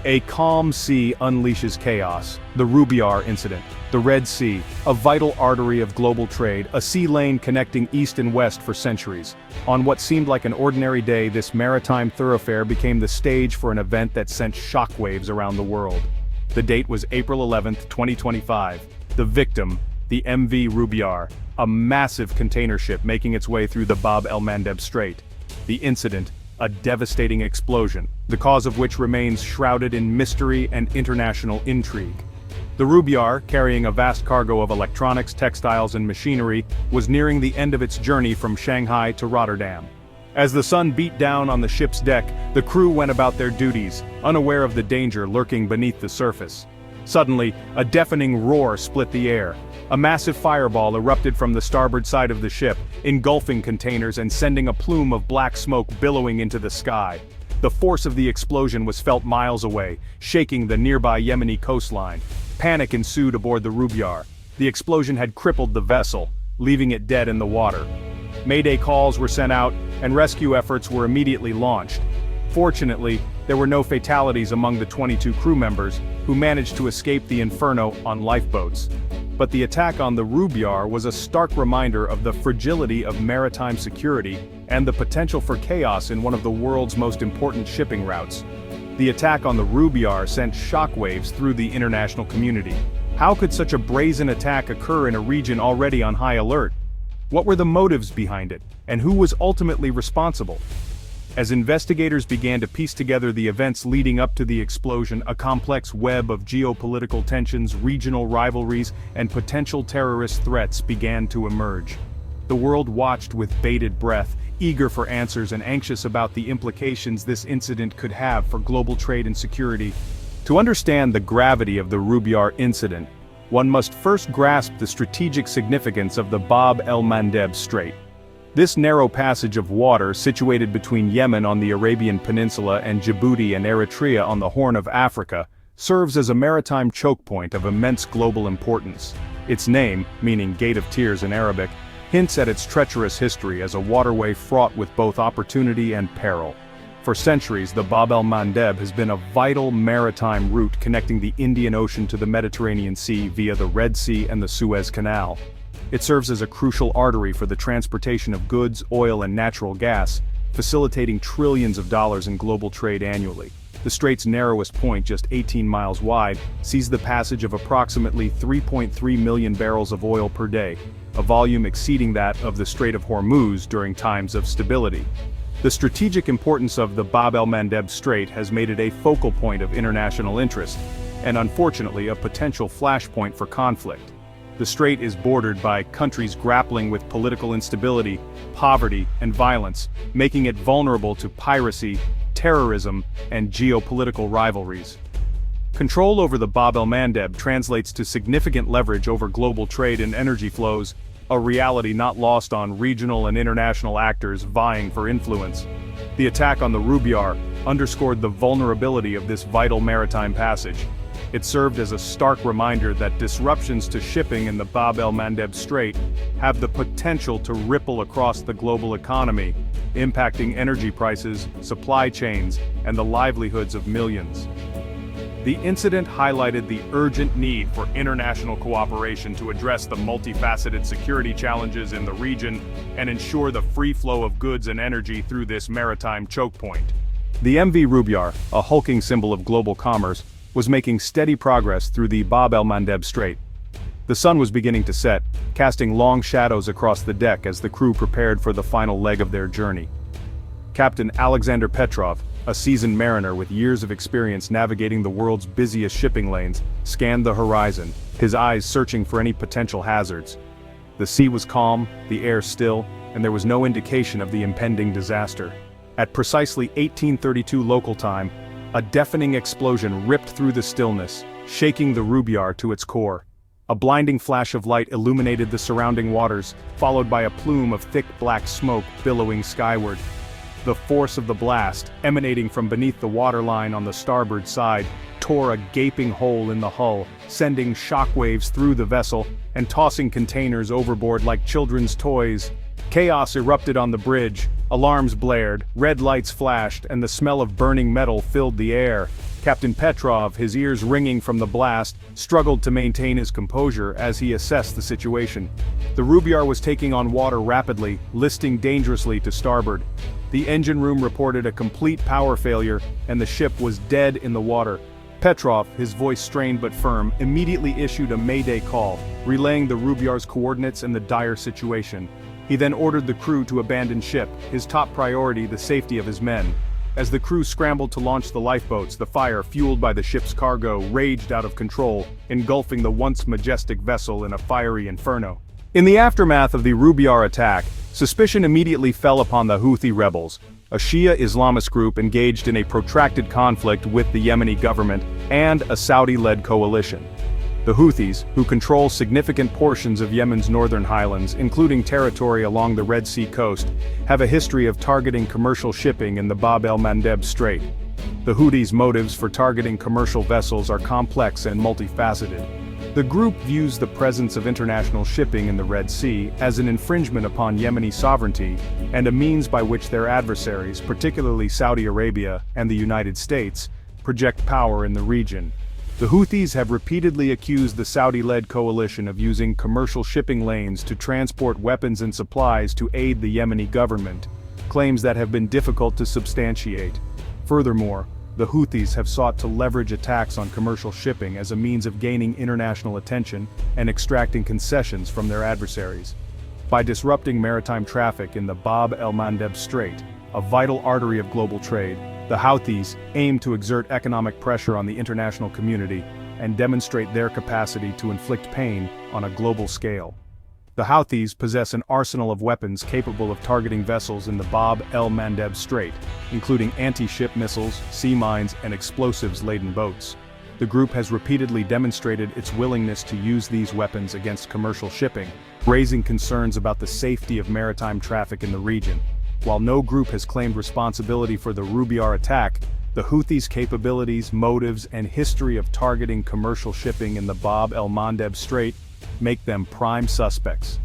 A calm sea unleashes chaos. The Rubyar incident. The Red Sea, a vital artery of global trade, a sea lane connecting east and west for centuries. On what seemed like an ordinary day, this maritime thoroughfare became the stage for an event that sent shockwaves around the world. The date was April 11, 2025. The victim, the MV Rubyar, a massive container ship making its way through the Bab el-Mandeb Strait. The incident, a devastating explosion, the cause of which remains shrouded in mystery and international intrigue. The Rubyar, carrying a vast cargo of electronics, textiles and machinery, was nearing the end of its journey from Shanghai to Rotterdam. As the sun beat down on the ship's deck, the crew went about their duties, unaware of the danger lurking beneath the surface. Suddenly, a deafening roar split the air. A massive fireball erupted from the starboard side of the ship, engulfing containers and sending a plume of black smoke billowing into the sky. The force of the explosion was felt miles away, shaking the nearby Yemeni coastline. Panic ensued aboard the Rubyar. The explosion had crippled the vessel, leaving it dead in the water. Mayday calls were sent out, and rescue efforts were immediately launched. Fortunately, there were no fatalities among the 22 crew members, who managed to escape the inferno on lifeboats. But the attack on the Rubyar was a stark reminder of the fragility of maritime security and the potential for chaos in one of the world's most important shipping routes. The attack on the Rubyar sent shockwaves through the international community. How could such a brazen attack occur in a region already on high alert? What were the motives behind it, and who was ultimately responsible? As investigators began to piece together the events leading up to the explosion, a complex web of geopolitical tensions, regional rivalries, and potential terrorist threats began to emerge. The world watched with bated breath, eager for answers and anxious about the implications this incident could have for global trade and security. To understand the gravity of the Rubyar incident, one must first grasp the strategic significance of the Bab el-Mandeb Strait. This narrow passage of water, situated between Yemen on the Arabian Peninsula and Djibouti and Eritrea on the Horn of Africa, serves as a maritime choke point of immense global importance. Its name, meaning Gate of Tears in Arabic, hints at its treacherous history as a waterway fraught with both opportunity and peril. For centuries, the Bab el-Mandeb has been a vital maritime route connecting the Indian Ocean to the Mediterranean Sea via the Red Sea and the Suez Canal. It serves as a crucial artery for the transportation of goods, oil and natural gas, facilitating trillions of dollars in global trade annually. The strait's narrowest point, just 18 miles wide, sees the passage of approximately 3.3 million barrels of oil per day, a volume exceeding that of the Strait of Hormuz during times of stability. The strategic importance of the Bab el-Mandeb Strait has made it a focal point of international interest, and unfortunately a potential flashpoint for conflict. The strait is bordered by countries grappling with political instability, poverty, and violence, making it vulnerable to piracy, terrorism, and geopolitical rivalries. Control over the Bab el-Mandeb translates to significant leverage over global trade and energy flows, a reality not lost on regional and international actors vying for influence. The attack on the Rubyar underscored the vulnerability of this vital maritime passage. It served as a stark reminder that disruptions to shipping in the Bab el-Mandeb Strait have the potential to ripple across the global economy, impacting energy prices, supply chains, and the livelihoods of millions. The incident highlighted the urgent need for international cooperation to address the multifaceted security challenges in the region and ensure the free flow of goods and energy through this maritime choke point. The MV Rubyar, a hulking symbol of global commerce, was making steady progress through the Bab el-Mandeb Strait. The sun was beginning to set, casting long shadows across the deck as the crew prepared for the final leg of their journey. Captain Alexander Petrov, a seasoned mariner with years of experience navigating the world's busiest shipping lanes, scanned the horizon, his eyes searching for any potential hazards. The sea was calm, the air still, and there was no indication of the impending disaster. At precisely 1832 local time, a deafening explosion ripped through the stillness, shaking the Rubyar to its core. A blinding flash of light illuminated the surrounding waters, followed by a plume of thick black smoke billowing skyward. The force of the blast, emanating from beneath the waterline on the starboard side, tore a gaping hole in the hull, sending shockwaves through the vessel and tossing containers overboard like children's toys. Chaos erupted on the bridge, alarms blared, red lights flashed, and the smell of burning metal filled the air. Captain Petrov, his ears ringing from the blast, struggled to maintain his composure as he assessed the situation. The Rubyar was taking on water rapidly, listing dangerously to starboard. The engine room reported a complete power failure, and the ship was dead in the water. Petrov, his voice strained but firm, immediately issued a mayday call, relaying the Rubyar's coordinates and the dire situation. He then ordered the crew to abandon ship, his top priority the safety of his men. As the crew scrambled to launch the lifeboats, the fire, fueled by the ship's cargo, raged out of control, engulfing the once majestic vessel in a fiery inferno. In the aftermath of the Rubyar attack, suspicion immediately fell upon the Houthi rebels, a Shia Islamist group engaged in a protracted conflict with the Yemeni government and a Saudi-led coalition. The Houthis, who control significant portions of Yemen's northern highlands, including territory along the Red Sea coast, have a history of targeting commercial shipping in the Bab el-Mandeb Strait. The Houthis' motives for targeting commercial vessels are complex and multifaceted. The group views the presence of international shipping in the Red Sea as an infringement upon Yemeni sovereignty and a means by which their adversaries, particularly Saudi Arabia and the United States, project power in the region. The Houthis have repeatedly accused the Saudi-led coalition of using commercial shipping lanes to transport weapons and supplies to aid the Yemeni government, claims that have been difficult to substantiate. Furthermore, the Houthis have sought to leverage attacks on commercial shipping as a means of gaining international attention and extracting concessions from their adversaries. By disrupting maritime traffic in the Bab el-Mandeb Strait, a vital artery of global trade, the Houthis aim to exert economic pressure on the international community and demonstrate their capacity to inflict pain on a global scale. The Houthis possess an arsenal of weapons capable of targeting vessels in the Bab el-Mandeb Strait, including anti-ship missiles, sea mines, and explosives-laden boats. The group has repeatedly demonstrated its willingness to use these weapons against commercial shipping, raising concerns about the safety of maritime traffic in the region. While no group has claimed responsibility for the Rubyar attack, the Houthis' capabilities, motives, and history of targeting commercial shipping in the Bab el-Mandeb Strait make them prime suspects.